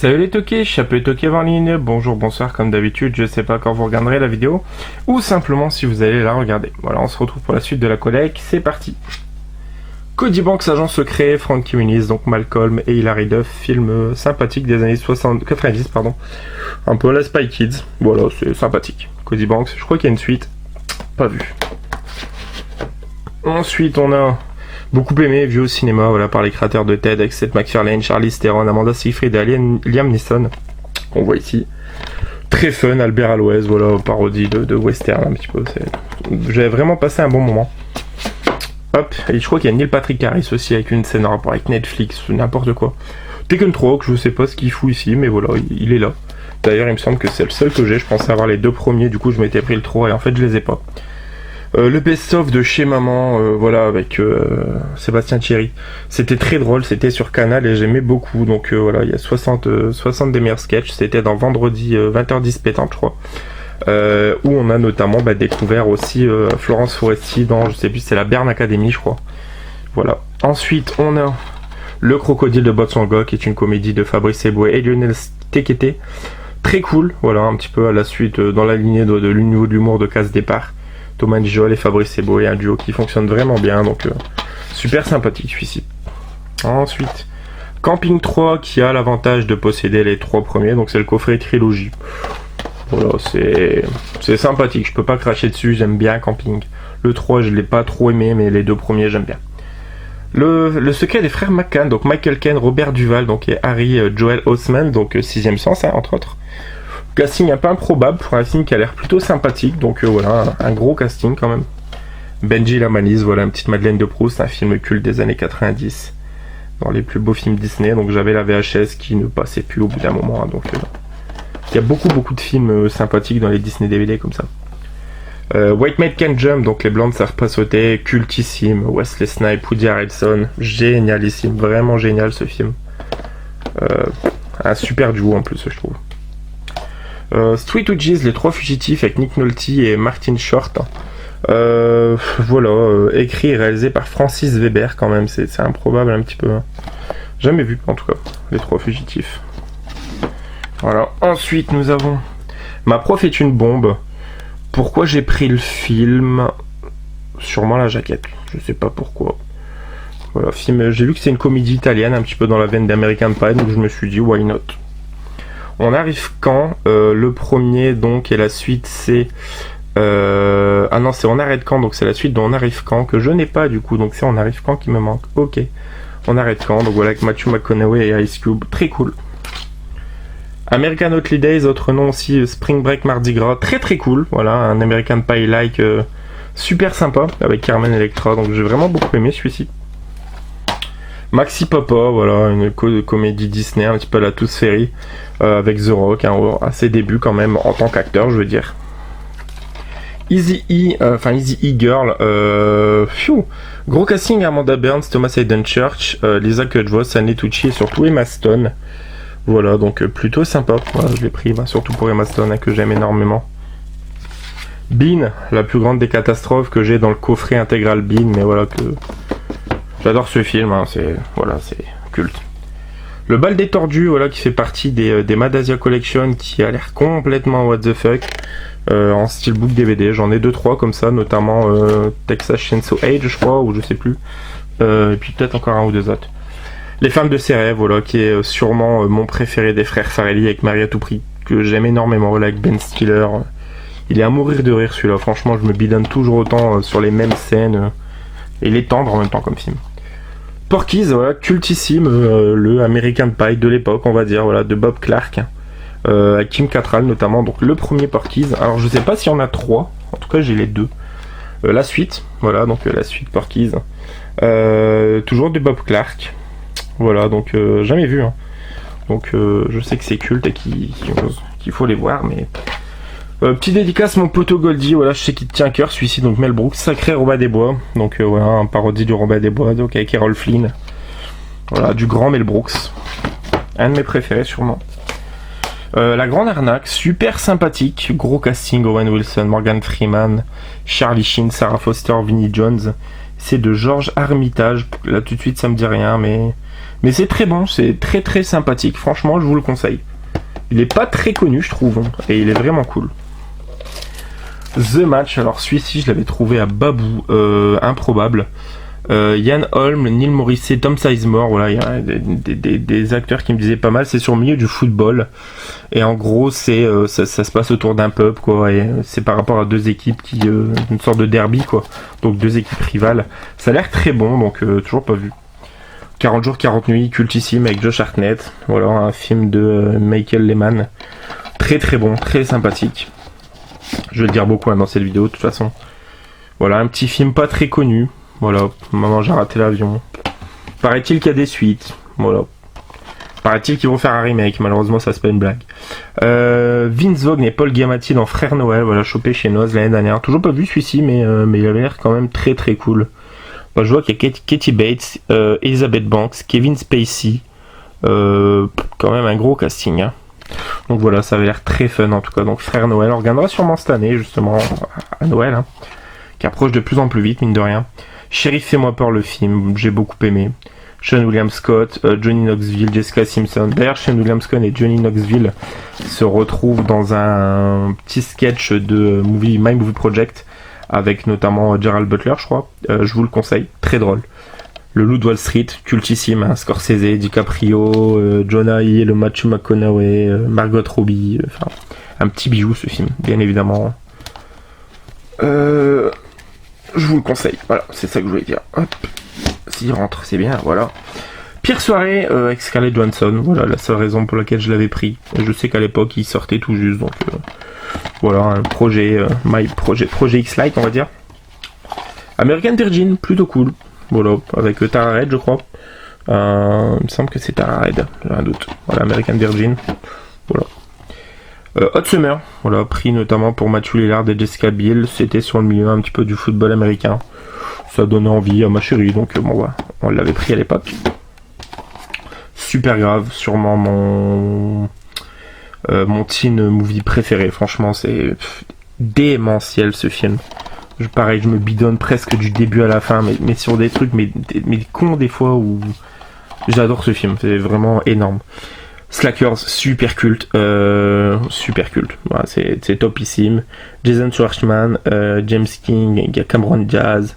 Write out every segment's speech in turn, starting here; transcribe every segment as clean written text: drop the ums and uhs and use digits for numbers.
Salut les toqués, chapeau toqué en ligne, bonjour, bonsoir comme d'habitude, je sais pas quand vous regarderez la vidéo, ou simplement si vous allez la regarder. Voilà, on se retrouve pour la suite de la collecte, c'est parti. Cody Banks, agent secret, Frankie Muniz, donc Malcolm et Hilary Duff, film sympathique des années 90, un peu à la Spy Kids, voilà, c'est sympathique. Cody Banks, je crois qu'il y a une suite, pas vu. Ensuite on a... beaucoup aimé, vu au cinéma, voilà, par les créateurs de Ted, avec Seth MacFarlane, Charlize Theron, Amanda Seyfried et Liam Neeson, qu'on voit ici. Très fun, Albert Aloès, voilà, parodie de western un petit peu. J'avais vraiment passé un bon moment. Hop, et je crois qu'il y a Neil Patrick Harris aussi, avec une scène en rapport avec Netflix, n'importe quoi. Tekken 3, que je sais pas ce qu'il fout ici, mais voilà, il est là. D'ailleurs, il me semble que c'est le seul que j'ai, je pensais avoir les deux premiers, du coup je m'étais pris le 3, et en fait je les ai pas. Le best-of de Chez Maman, voilà, avec Sébastien Thierry. C'était très drôle, c'était sur Canal et j'aimais beaucoup. Donc voilà, il y a 60 des meilleurs sketchs. C'était dans vendredi 20h10 pétante, je crois. Où on a notamment découvert aussi Florence Foresti dans, je sais plus, c'est la Berne Academy, je crois. Voilà. Ensuite, on a Le Crocodile de Botswana, qui est une comédie de Fabrice Eboué et Lionel Tekete. Très cool, voilà, un petit peu à la suite, dans la lignée de l'univeau de l'humour de Casse Départ. Thomas Dijol et Fabrice Eboué, un duo qui fonctionne vraiment bien, donc super sympathique celui-ci. Ensuite, Camping 3 qui a l'avantage de posséder les 3 premiers, donc c'est le coffret trilogie. Voilà, c'est sympathique, je peux pas cracher dessus, j'aime bien Camping. Le 3 je l'ai pas trop aimé, mais les 2 premiers j'aime bien. Le secret des frères McCann, donc Michael Caine, Robert Duval, donc et Harry Joel Osment, donc Sixième Sens, hein, entre autres. Casting un peu improbable pour un film qui a l'air plutôt sympathique, donc voilà, un gros casting quand même. Benji la Manise, voilà, une petite Madeleine de Proust, un film culte des années 90, dans les plus beaux films Disney, donc j'avais la VHS qui ne passait plus au bout d'un moment, hein, donc il y a beaucoup de films sympathiques dans les Disney DVD comme ça. White Man Can't Jump, donc Les Blancs ne savent pas sauter, cultissime, Wesley Snipes, Woody Harrelson, génialissime, vraiment génial ce film. Un super duo en plus je trouve. Street Hoochies, Les Trois Fugitifs avec Nick Nolte et Martin Short. Voilà, écrit et réalisé par Francis Weber quand même, c'est improbable un petit peu. Hein. Jamais vu en tout cas, Les Trois Fugitifs. Voilà, ensuite nous avons Ma prof est une bombe. Pourquoi j'ai pris le film? Sûrement la jaquette, je sais pas pourquoi. Voilà, film, j'ai vu que c'est une comédie italienne, un petit peu dans la veine d'American Pie, donc je me suis dit why not. On arrive quand le premier donc et la suite c'est ah non c'est On arrête quand, donc c'est la suite de On arrive quand que je n'ai pas du coup, donc c'est On arrive quand qui me manque. Ok, On arrête quand, donc voilà, avec Matthew McConaughey et Ice Cube, très cool. American Holiday Days, autre nom aussi, Spring Break Mardi Gras, très cool, voilà, un American Pie like super sympa avec Carmen Electra, donc j'ai vraiment beaucoup aimé celui-ci. Maxi Papa, voilà, une comédie Disney, un petit peu à la Tooth Fairy, avec The Rock, hein, à ses débuts quand même, en tant qu'acteur, je veux dire. Easy E Girl, gros casting, Amanda Burns, Thomas Hayden Church, Lisa Kudrow, Anne Tucci et surtout Emma Stone. Voilà, donc plutôt sympa, voilà, je l'ai pris, surtout pour Emma Stone, hein, que j'aime énormément. Bean, la plus grande des catastrophes que j'ai dans le coffret intégral Bean, mais voilà que... J'adore ce film, hein, c'est culte. Le Bal des Tordus, voilà, qui fait partie des Mad Asia Collection, qui a l'air complètement what the fuck, en steelbook DVD. J'en ai 2-3 comme ça, notamment Texas Chainsaw Age, je crois, ou je sais plus. Et puis peut-être encore un ou deux autres. Les Femmes de ses rêves, voilà, qui est sûrement mon préféré des frères Farrelly avec Marie à tout prix, que j'aime énormément, voilà, avec Ben Stiller. Il est à mourir de rire celui-là, franchement, je me bidonne toujours autant sur les mêmes scènes. Et il est tendre en même temps comme film. Porky's, voilà, cultissime, le American Pie de l'époque, on va dire, voilà, de Bob Clark, avec Kim Cattrall notamment, donc le premier Porky's. Alors je sais pas s'il y en a 3, en tout cas j'ai les 2. La suite, voilà, donc la suite Porky's. Toujours de Bob Clark, voilà, donc jamais vu, hein. Donc je sais que c'est culte et qu'il faut les voir, mais... petit dédicace mon poteau Goldie, voilà, je sais qu'il te tient à cœur celui-ci, donc Mel Brooks, Sacré Robin des Bois, donc voilà, un parodie du Robin des Bois, donc avec Errol Flynn, voilà, du grand Mel Brooks, un de mes préférés sûrement. La Grande Arnaque, super sympathique, gros casting, Owen Wilson, Morgan Freeman, Charlie Sheen, Sarah Foster, Vinnie Jones, C'est de Georges Armitage. Là tout de suite ça me dit rien, mais c'est très bon, c'est très très sympathique. Franchement, je vous le conseille. Il est pas très connu, je trouve, hein, et il est vraiment cool. The Match, alors celui-ci je l'avais trouvé à Babou, improbable. Ian Holm, Neil Morrissey, Tom Sizemore, voilà, il y a des acteurs qui me disaient pas mal. C'est sur le milieu du football, et en gros c'est ça se passe autour d'un pub, quoi, et c'est par rapport à deux équipes qui une sorte de derby, quoi, donc deux équipes rivales. Ça a l'air très bon, donc toujours pas vu. 40 jours 40 nuits, cultissime avec Josh Hartnett, voilà, un film de Michael Lehmann, très très bon, très sympathique. Je vais le dire beaucoup, hein, dans cette vidéo de toute façon. Voilà, un petit film pas très connu. Voilà, Maman j'ai raté l'avion. Paraît-il qu'il y a des suites. Voilà. Paraît-il qu'ils vont faire un remake. Malheureusement, ça c'est pas une blague. Vince Vaughn et Paul Giamatti dans Frère Noël. Voilà, chopé chez Noz l'année dernière. Toujours pas vu celui-ci, mais il avait l'air quand même très très cool. Bah, je vois qu'il y a Katie Bates, Elizabeth Banks, Kevin Spacey. Quand même un gros casting, hein. Donc voilà, ça avait l'air très fun en tout cas. Donc Frère Noël, on regardera sûrement cette année, justement, à Noël, hein, qui approche de plus en plus vite, mine de rien. Shérif, fais-moi peur, le film, j'ai beaucoup aimé. Sean William Scott, Johnny Knoxville, Jessica Simpson. D'ailleurs, Sean William Scott et Johnny Knoxville se retrouvent dans un petit sketch de My Movie Project, avec notamment Gerald Butler, je crois. Je vous le conseille, très drôle. Le Loup de Wall Street, cultissime, hein, Scorsese, DiCaprio, Jonah Hill, Matthew McConaughey, Margot Robbie, enfin, un petit bijou ce film, bien évidemment. Je vous le conseille, voilà, c'est ça que je voulais dire. Hop, s'il rentre, c'est bien, voilà. Pire soirée avec Scarlett Johansson, voilà la seule raison pour laquelle je l'avais pris. Je sais qu'à l'époque il sortait tout juste, donc voilà, un projet, projet X-Lite, on va dire. American Virgin, plutôt cool. Voilà, avec Tara Reid, je crois. Il me semble que c'est Tara Reid, j'ai un doute. Voilà, American Virgin. Voilà. Hot Summer, voilà, pris notamment pour Matthew Lillard et Jessica Biel. C'était sur le milieu un petit peu du football américain. Ça donnait envie à ma chérie, donc bon, voilà, on l'avait pris à l'époque. Super grave, sûrement mon teen movie préféré. Franchement, c'est démentiel ce film. Pareil, je me bidonne presque du début à la fin, mais sur des trucs, mais cons des fois où j'adore ce film, c'est vraiment énorme. Slackers, super culte, voilà, c'est topissime. Jason Schwartzman, James King, il y a Cameron Diaz,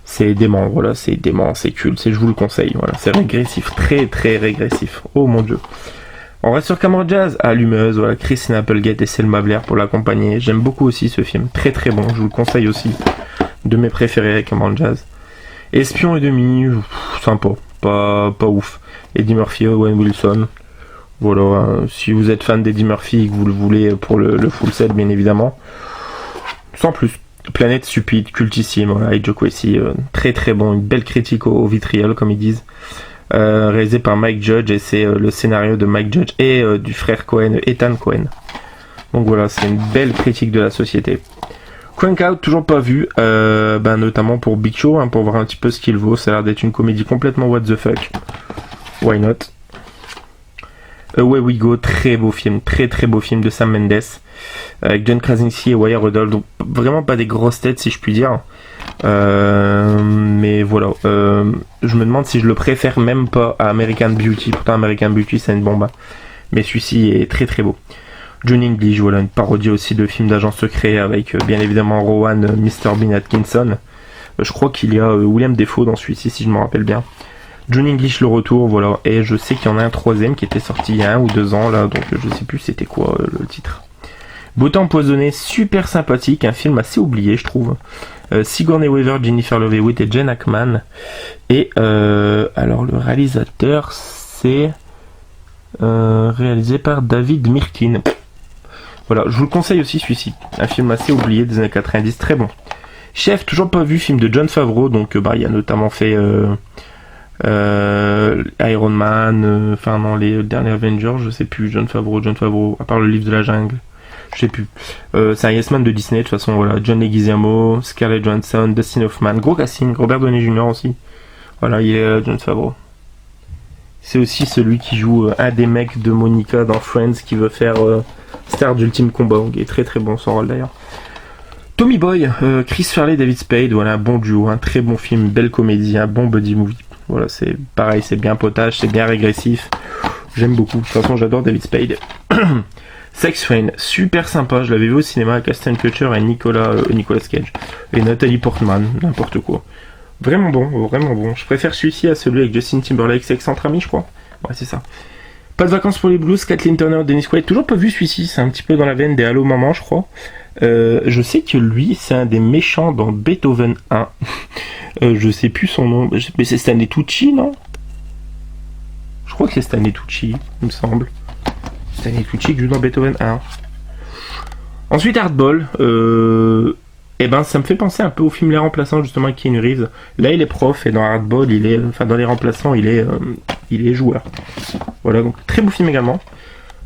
c'est dément, voilà, c'est dément, c'est culte, je vous le conseille, voilà, c'est régressif, très très régressif, oh mon dieu. On reste sur Cameron Diaz, allumeuse, voilà, Christina Applegate et Selma Blair pour l'accompagner. J'aime beaucoup aussi ce film, très très bon, je vous le conseille aussi. De mes préférés avec Cameron Diaz. Espion et demi, sympa, pas ouf. Eddie Murphy, Owen Wilson. Voilà, si vous êtes fan d'Eddie Murphy et que vous le voulez pour le full set, bien évidemment. Sans plus. Planète stupide, cultissime, voilà, avec Joe Quessy, très très bon, une belle critique au vitriol, comme ils disent. Réalisé par Mike Judge, et c'est le scénario de Mike Judge et du frère Cohen, Ethan Cohen. Donc voilà, c'est une belle critique de la société. Crank Out, toujours pas vu, notamment pour Big Show, hein, pour voir un petit peu ce qu'il vaut. Ça a l'air d'être une comédie complètement what the fuck. Why not? Away We Go, très beau film, très très beau film de Sam Mendes, avec John Krasinski et Wyatt Rudolph. Donc vraiment pas des grosses têtes, si je puis dire. Mais voilà, je me demande si je le préfère même pas à American Beauty. Pourtant American Beauty c'est une bombe, mais celui-ci est très très beau. Johnny English, voilà, une parodie aussi de film d'agent secret avec bien évidemment Rowan Mr. Bean Atkinson. Je crois qu'il y a William Dafoe dans celui-ci, si je me rappelle bien. Johnny English, le retour, voilà, et je sais qu'il y en a un troisième qui était sorti il y a 1 ou 2 ans là, donc je sais plus c'était quoi le titre. Beauté empoisonnée, super sympathique, un film assez oublié je trouve. Sigourney Weaver, Jennifer Love Hewitt et Jen Ackman. Et alors le réalisateur c'est réalisé par David Mirkin. Voilà, je vous le conseille aussi celui-ci. Un film assez oublié des années 90, très bon. Chef, toujours pas vu, film de Jon Favreau, donc il a notamment fait Iron Man, non, les derniers Avengers, je sais plus, Jon Favreau, à part le livre de la jungle. Je sais plus. C'est un Yes Man de Disney, de toute façon, voilà. John Leguizamo, Scarlett Johansson, Dustin Hoffman, gros casting, Robert Downey Jr. aussi. Voilà, il est Jon Favreau. C'est aussi celui qui joue un des mecs de Monica dans Friends qui veut faire star d'Ultime Combat. Il est très très bon son rôle d'ailleurs. Tommy Boy, Chris Farley, David Spade, voilà, un bon duo, un très bon film, belle comédie, un bon buddy movie. Voilà, c'est pareil, c'est bien potage, c'est bien régressif. J'aime beaucoup, de toute façon j'adore David Spade. Sex Friend, super sympa, je l'avais vu au cinéma avec Ashton Kutcher et Nicolas Cage. Et Nathalie Portman, n'importe quoi. Vraiment bon, vraiment bon. Je préfère celui-ci à celui avec Justin Timberlake, Sex entre amis, je crois. Ouais, c'est ça. Pas de vacances pour les blues, Kathleen Turner, Dennis Quaid. Toujours pas vu celui-ci, c'est un petit peu dans la veine des Allô Maman, je crois. Je sais que lui, c'est un des méchants dans Beethoven 1. Je sais plus son nom, mais c'est Stanley Tucci, non? Je crois que c'est Stanley Tucci, il me semble. Stanley Tucci qui joue dans Beethoven 1. Ensuite, Hardball. Eh ben, ça me fait penser un peu au film Les Remplaçants, justement, avec Keanu Reeves. Là, il est prof, et dans Hardball, dans Les Remplaçants, il est joueur. Voilà, donc très beau film également.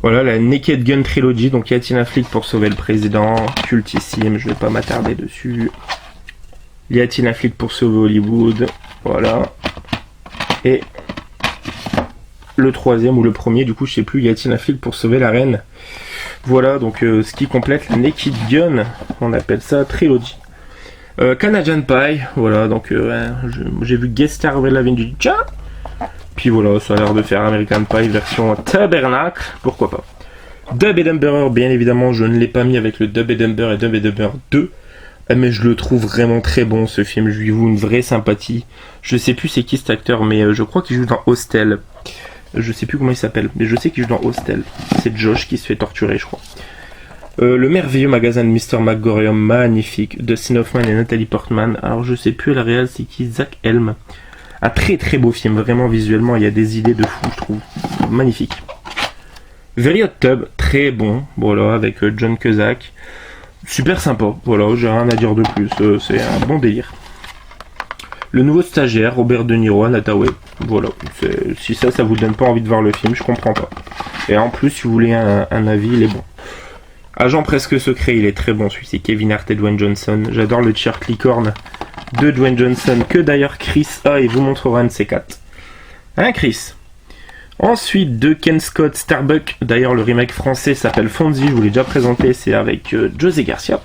Voilà, la Naked Gun Trilogy, donc y a-t-il un flic pour sauver le président? Cultissime, je vais pas m'attarder dessus. Y a-t-il un flic pour sauver Hollywood? Voilà. Et le troisième ou le premier, du coup, je sais plus, y a-t-il un flic pour sauver la reine? Voilà, donc ce qui complète la Naked Gun, on appelle ça Trilogy. Canadian Pie, voilà, donc j'ai vu guest star Avril Lavigne du tcha. Puis voilà, ça a l'air de faire American Pie version tabernacle, pourquoi pas. Dub et Dumberer, bien évidemment, je ne l'ai pas mis avec le Dub et Dumber et Dub et Dumber 2. Mais je le trouve vraiment très bon ce film, je lui voue une vraie sympathie. Je sais plus c'est qui cet acteur, mais je crois qu'il joue dans Hostel. Je sais plus comment il s'appelle, mais je sais qu'il joue dans Hostel. C'est Josh qui se fait torturer, je crois. Le merveilleux magasin de Mr. McGorium, magnifique. Dustin Hoffman et Nathalie Portman. Alors je sais plus la réal, c'est qui? Zach Helm. Un très très beau film, vraiment visuellement, il y a des idées de fou, je trouve. Magnifique. Very Hot Tub, très bon, voilà, avec John Cusack. Super sympa, voilà, j'ai rien à dire de plus, c'est un bon délire. Le nouveau stagiaire, Robert De Niro, Anne Hathaway. Voilà, si ça vous donne pas envie de voir le film, je comprends pas. Et en plus, si vous voulez un avis, il est bon. Agent presque secret, il est très bon celui-ci, Kevin Hart et Dwayne Johnson. J'adore le Chirk Licorne de Dwayne Johnson, que d'ailleurs Chris a et vous montrera un de ces quatre. Hein, Chris? Ensuite, de Ken Scott, Starbuck. D'ailleurs, le remake français s'appelle Fonzie, je vous l'ai déjà présenté, c'est avec José Garcia.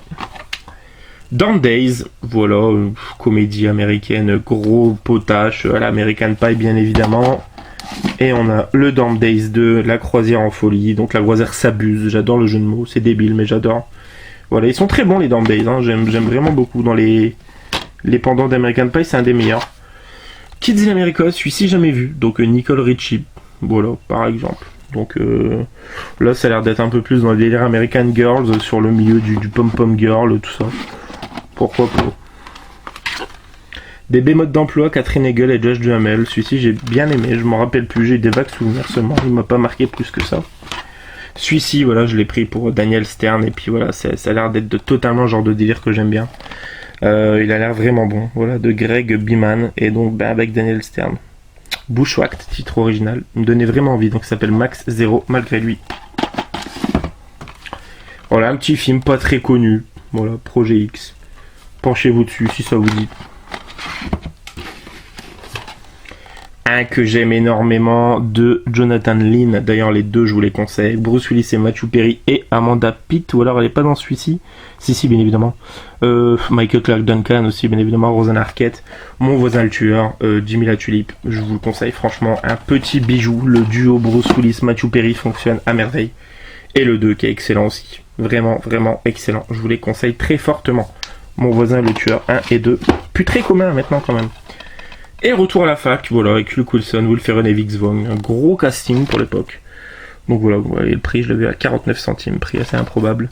Down Days, voilà, comédie américaine, gros potache, à l'American Pie bien évidemment. Et on a le Down Days 2, la croisière en folie, donc la croisière s'abuse, j'adore le jeu de mots, c'est débile mais j'adore. Voilà, ils sont très bons les Down Days, hein. J'aime vraiment beaucoup dans les pendants d'American Pie, c'est un des meilleurs. Kids in America, celui-ci jamais vu, donc Nicole Richie, voilà, par exemple. Donc là ça a l'air d'être un peu plus dans le délire American Girls, sur le milieu du pom-pom girl, tout ça. Pourquoi pas. Bébé mode d'emploi, Catherine Hegel et Josh Duhamel. Celui-ci j'ai bien aimé, je m'en rappelle plus, j'ai des vagues souvenirs seulement, il m'a pas marqué plus que ça. Celui-ci, voilà, je l'ai pris pour Daniel Stern, et puis voilà, ça a l'air d'être totalement le genre de délire que j'aime bien. Il a l'air vraiment bon, voilà, de Greg Biman, et donc avec Daniel Stern. Bushwhacked, titre original, il me donnait vraiment envie, donc il s'appelle Max Zero, malgré lui. Voilà, un petit film pas très connu, voilà, Projet X. Penchez-vous dessus si ça vous dit. Un que j'aime énormément de Jonathan Lynn, d'ailleurs les deux je vous les conseille, Bruce Willis et Matthew Perry et Amanda Pitt, ou alors elle est pas dans celui-ci, si bien évidemment, Michael Clarke Duncan aussi bien évidemment, Rosanna Arquette, Mon voisin le tueur, Jimmy la tulipe, je vous le conseille franchement, un petit bijou, le duo Bruce Willis Matthew Perry fonctionne à merveille, et le 2 qui est excellent aussi, vraiment excellent, je vous les conseille très fortement. Mon voisin le tueur 1 et 2, plus très commun maintenant quand même. Et retour à la fac, voilà, avec Luke Wilson, Will Ferrell et Vince Vaughn, un gros casting pour l'époque. Donc voilà, vous voyez le prix, je l'avais à 49 centimes, prix assez improbable.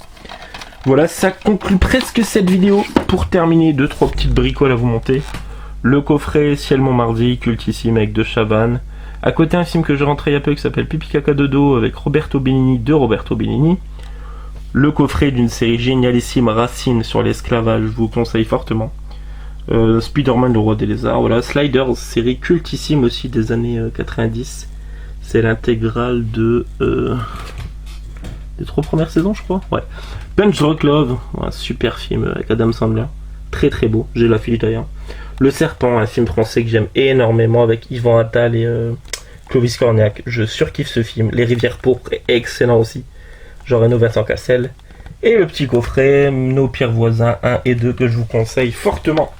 Voilà, ça conclut presque cette vidéo. Pour terminer, 2-3 petites bricoles à vous monter. Le coffret Ciel Montmardi, cultissime avec De Chavannes. À côté, un film que j'ai rentré il y a peu qui s'appelle Pipi Caca Dodo avec Roberto Benigni de Roberto Benigni. Le coffret d'une série génialissime, Racine sur l'esclavage, je vous conseille fortement. Spider-Man le roi des lézards, voilà. Sliders, série cultissime aussi des années 90. C'est l'intégrale des 3 premières saisons, je crois. Ouais. Punch Drunk Love, un super film avec Adam Sandler. Très beau, j'ai la fiche d'ailleurs. Le Serpent, un film français que j'aime énormément avec Yvan Attal et Clovis Cornillac. Je surkiffe ce film. Les Rivières pourpres est excellent aussi. Jean Reno, Vincent Cassel. Et le petit coffret, Nos pires voisins 1 et 2 que je vous conseille fortement.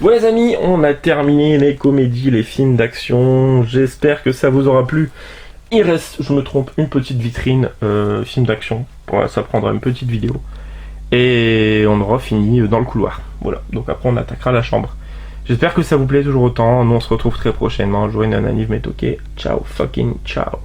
Voilà les amis, on a terminé les comédies, les films d'action. J'espère que ça vous aura plu. Il reste, je me trompe, une petite vitrine film d'action. Voilà, ça prendra une petite vidéo. Et on aura fini dans le couloir. Voilà, donc après on attaquera la chambre. J'espère que ça vous plaît toujours autant. Nous on se retrouve très prochainement. Jouez Nananiv mais ok. Ciao fucking ciao.